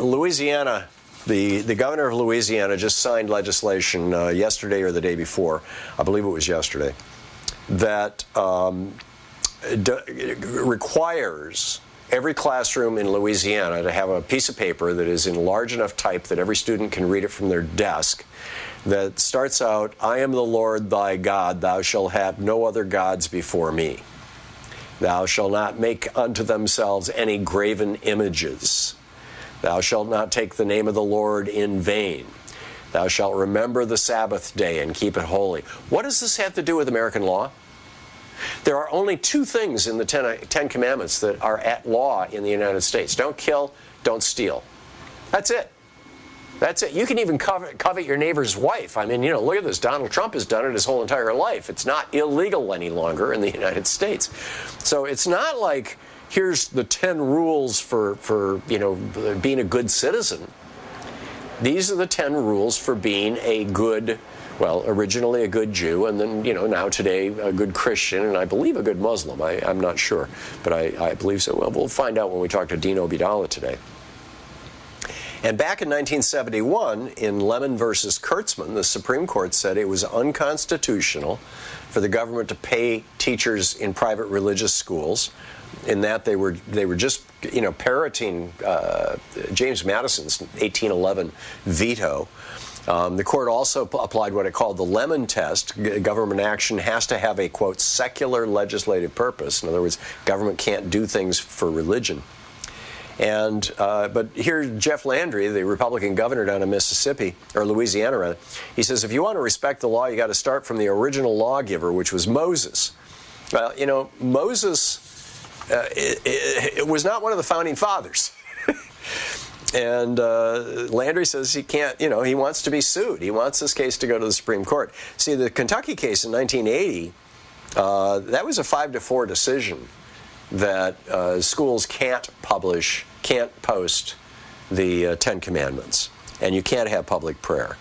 Louisiana, the governor of Louisiana just signed legislation yesterday or the day before, I believe it was yesterday, that requires every classroom in Louisiana to have a piece of paper that is in large enough type that every student can read it from their desk, that starts out, "I am the Lord thy God, thou shalt have no other gods before me. Thou shalt not make unto themselves any graven images. Thou shalt not take the name of the Lord in vain. Thou shalt remember the Sabbath day and keep it holy." What does this have to do with American law? There are only two things in the Ten Commandments that are at law in the United States. Don't kill, don't steal. That's it. That's it. You can even covet your neighbor's wife. I mean, you know, look at this. Donald Trump has done it his whole entire life. It's not illegal any longer in the United States. So it's not like, here's the 10 rules for you know, being a good citizen. These are the 10 rules for being a good, well, originally a good Jew, and then, you know, now today a good Christian, and I believe a good Muslim. I'm not sure, but I believe so. Well, we'll find out when we talk to Dean Obeidallah today. And back in 1971, in Lemon versus Kurtzman, the Supreme Court said it was unconstitutional for the government to pay teachers in private religious schools, in that they were just, you know, parroting James Madison's 1811 veto. The court also applied what it called the Lemon test. Government action has to have a, quote, secular legislative purpose. In other words, government can't do things for religion. And but here, Jeff Landry, the Republican governor down in Mississippi, or Louisiana rather, he says, if you want to respect the law, you got to start from the original lawgiver, which was Moses. Well, you know, Moses it was not one of the founding fathers. And Landry says he can't, you know, he wants to be sued. He wants this case to go to the Supreme Court. See, the Kentucky case in 1980, that was a 5-4 decision that schools can't post the 10 Commandments, and you can't have public prayer.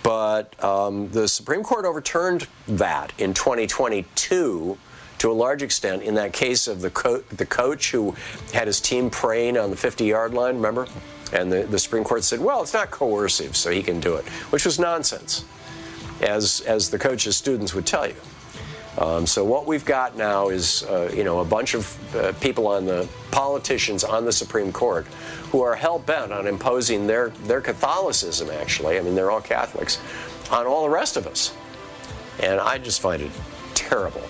But the Supreme Court overturned that in 2022 to a large extent in that case of the coach who had his team praying on the 50-yard line, remember? And the Supreme Court said, well, it's not coercive, so he can do it, which was nonsense, as the coach's students would tell you. So what we've got now is, you know, a bunch of people politicians on the Supreme Court who are hell-bent on imposing their Catholicism, actually, I mean, they're all Catholics, on all the rest of us. And I just find it terrible.